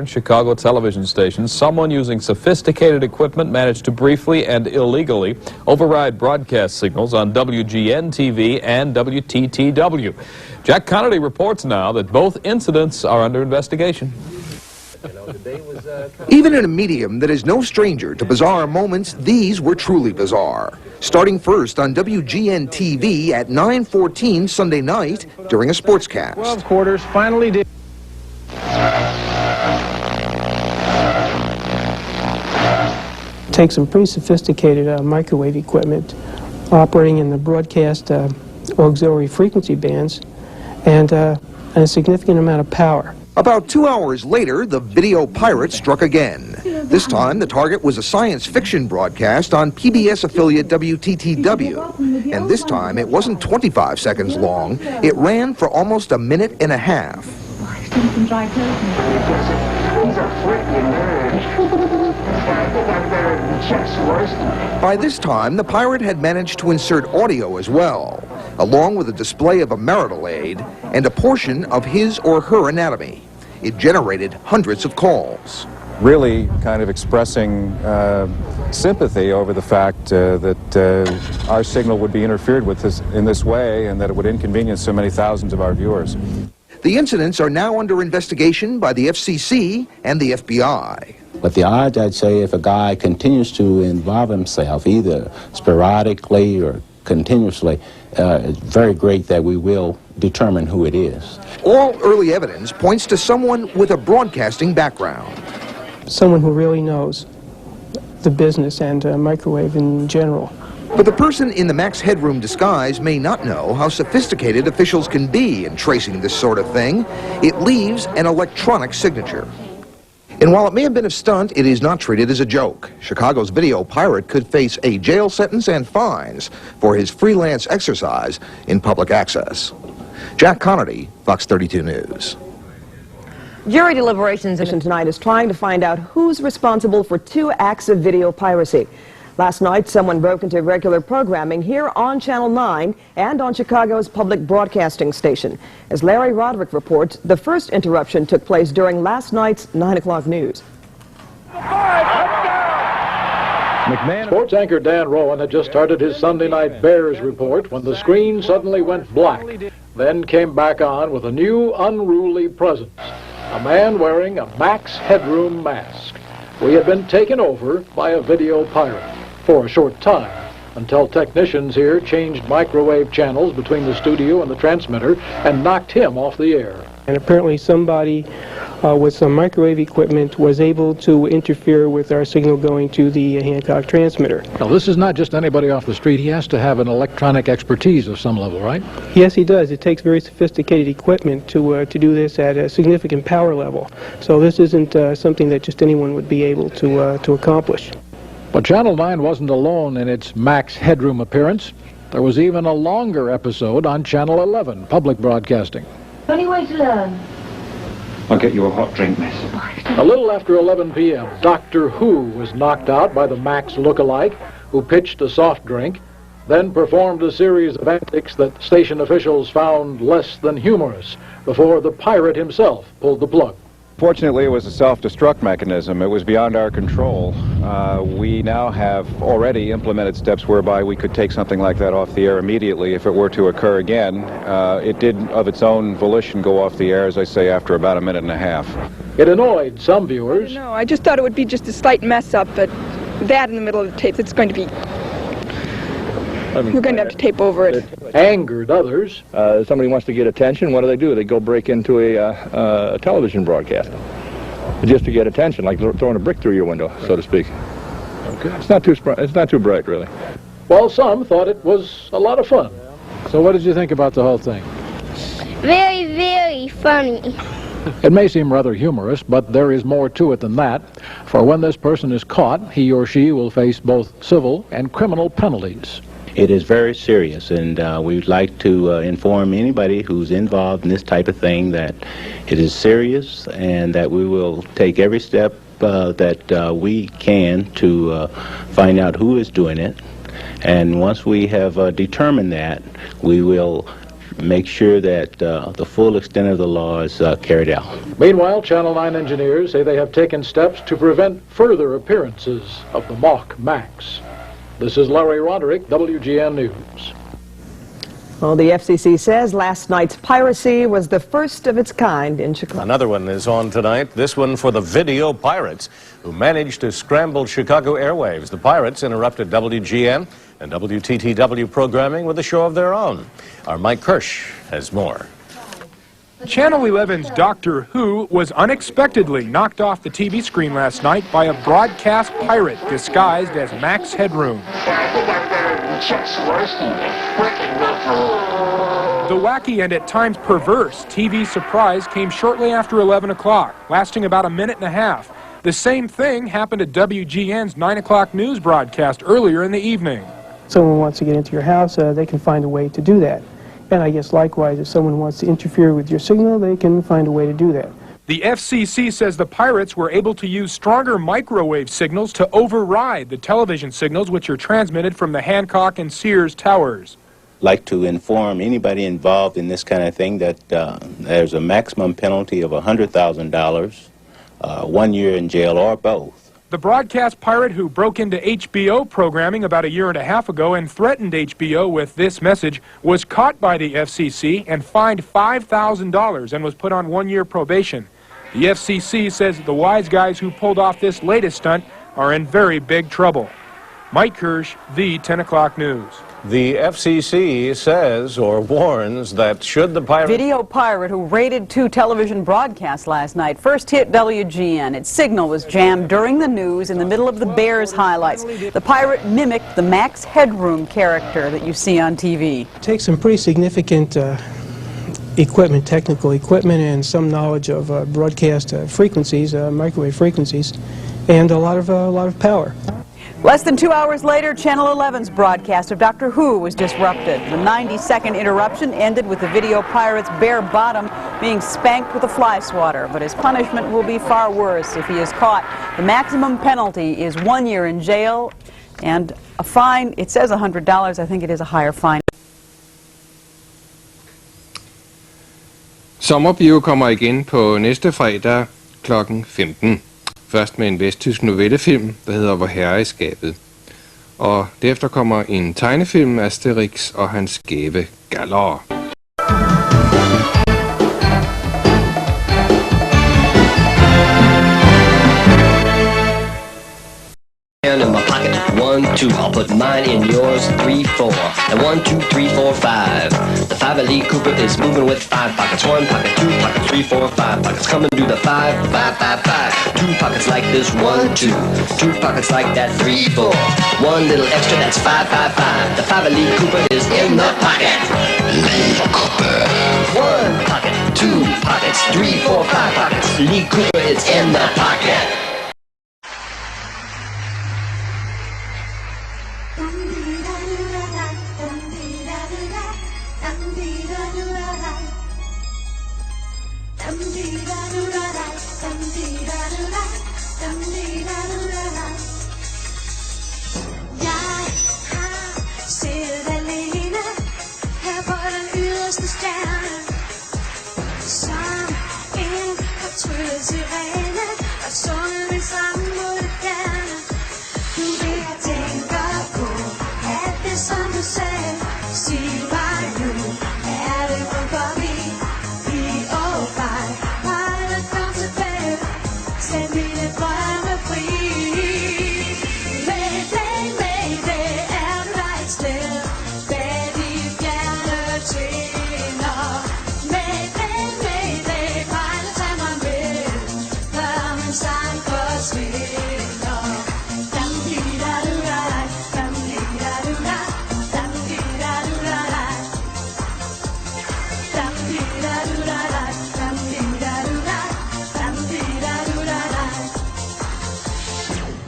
Chicago television stations, someone using sophisticated equipment managed to briefly and illegally override broadcast signals on WGN-TV and WTTW. Jack Connerty reports now that both incidents are under investigation. Even in a medium that is no stranger to bizarre moments, these were truly bizarre. Starting first on WGN-TV at 9:14 Sunday night during a sportscast. 12 quarters finally did. Take some pretty sophisticated microwave equipment operating in the broadcast auxiliary frequency bands and a significant amount of power. About 2 hours later, the video pirate struck again. This time, the target was a science fiction broadcast on PBS affiliate WTTW. And this time, it wasn't 25 seconds long. It ran for almost a minute and a half. By this time, the pirate had managed to insert audio as well, along with a display of a marital aid and a portion of his or her anatomy. It generated hundreds of calls. Really kind of expressing sympathy over the fact that our signal would be interfered with in this way and that it would inconvenience so many thousands of our viewers. The incidents are now under investigation by the FCC and the FBI. But the odds, I'd say, if a guy continues to involve himself, either sporadically or continuously, it's very great that we will determine who it is. All early evidence points to someone with a broadcasting background. Someone who really knows the business and microwave in general. But the person in the Max Headroom disguise may not know how sophisticated officials can be in tracing this sort of thing. It leaves an electronic signature. And while it may have been a stunt, it is not treated as a joke. Chicago's video pirate could face a jail sentence and fines for his freelance exercise in public access. Jack Connerty, Fox 32 News. Jury deliberations tonight is trying to find out who's responsible for 2 acts of video piracy. Last night, someone broke into regular programming here on Channel 9 and on Chicago's public broadcasting station. As Larry Roderick reports, the first interruption took place during last night's 9 o'clock news. Sports anchor Dan Rowan had just started his Sunday night Bears report when the screen suddenly went black, then came back on with a new unruly presence. A man wearing a Max Headroom mask. We had been taken over by a video pirate for a short time, until technicians here changed microwave channels between the studio and the transmitter and knocked him off the air. And apparently somebody with some microwave equipment was able to interfere with our signal going to the Hancock transmitter. Now, this is not just anybody off the street. He has to have an electronic expertise of some level, right? Yes, he does. It takes very sophisticated equipment to do this at a significant power level. So this isn't something that just anyone would be able to accomplish. But Channel 9 wasn't alone in its Max Headroom appearance. There was even a longer episode on Channel 11, public broadcasting. Only way to learn. I'll get you a hot drink, miss. A little after 11 p.m., Doctor Who was knocked out by the Max look-alike, who pitched a soft drink, then performed a series of antics that station officials found less than humorous, before the pirate himself pulled the plug. Fortunately, it was a self-destruct mechanism. It was beyond our control. We now have already implemented steps whereby we could take something like that off the air immediately if it were to occur again. It did, of its own volition, go off the air, as I say, after about a minute and a half. It annoyed some viewers. No, I just thought it would be just a slight mess-up, but that in the middle of the tape, it's going to be... You're going to have to tape over it. Angered others. Somebody wants to get attention, what do? They go break into a television broadcast just to get attention, like throwing a brick through your window, so to speak. Okay. It's not too bright, really. Well, some thought it was a lot of fun. So what did you think about the whole thing? Very, very funny. It may seem rather humorous, but there is more to it than that. For when this person is caught, he or she will face both civil and criminal penalties. It is very serious, and we'd like to inform anybody who's involved in this type of thing that it is serious and that we will take every step that we can to find out who is doing it. And once we have determined that, we will make sure that the full extent of the law is carried out. Meanwhile, Channel 9 engineers say they have taken steps to prevent further appearances of the mock Max. This is Larry Roderick, WGN News. Well, the FCC says last night's piracy was the first of its kind in Chicago. Another one is on tonight, this one for the video pirates who managed to scramble Chicago airwaves. The pirates interrupted WGN and WTTW programming with a show of their own. Our Mike Kirsch has more. Channel 11's Doctor Who was unexpectedly knocked off the TV screen last night by a broadcast pirate disguised as Max Headroom. The wacky and at times perverse TV surprise came shortly after 11 o'clock, lasting about a minute and a half. The same thing happened at WGN's 9 o'clock news broadcast earlier in the evening. Someone wants to get into your house, they can find a way to do that. And I guess likewise, if someone wants to interfere with your signal, they can find a way to do that. The FCC says the pirates were able to use stronger microwave signals to override the television signals which are transmitted from the Hancock and Sears towers. I'd like to inform anybody involved in this kind of thing that there's a maximum penalty of $100,000, 1 year in jail, or both. The broadcast pirate who broke into HBO programming about a year and a half ago and threatened HBO with this message was caught by the FCC and fined $5,000 and was put on 1 year probation. The FCC says the wise guys who pulled off this latest stunt are in very big trouble. Mike Kirsch, the 10 o'clock news. The FCC says or warns that should the pirate... Video pirate who raided 2 television broadcasts last night first hit WGN. Its signal was jammed during the news in the middle of the Bears highlights. The pirate mimicked the Max Headroom character that you see on TV. It takes some pretty significant equipment, technical equipment, and some knowledge of broadcast frequencies, microwave frequencies, and a lot of power. Less than 2 hours later, Channel 11's broadcast of Doctor Who was disrupted. The 90-second interruption ended with the video pirate's bare bottom being spanked with a fly swatter. But his punishment will be far worse if he is caught. The maximum penalty is 1 year in jail and a fine. It says $100. I think it is a higher fine. Sommerbio kommer igen på næste fredag kl. 15. Først med en vesttysk novellefilm, der hedder Vor Herre i skabet. Og derefter kommer en tegnefilm, Asterix og hans skæve gallere. In my pocket, 1, 2, I'll put mine in yours, 3, 4, and 1, 2, 3, 4, 5. The 5 Elite Cooper is moving with 5 pockets, 1 pocket, 2 pockets, 3, 4, 5 pockets. Come and do the 5, 5, 5, 5. 2 pockets like this, 1, 2. 2 pockets like that, 3, 4. 1 little extra, that's 5, 5, 5. The 5 Elite Cooper is in the pocket. Elite Cooper. 1 pocket, 2 pockets, 3, 4, 5 pockets. Elite Cooper is in the pocket.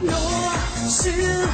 Nord, syd,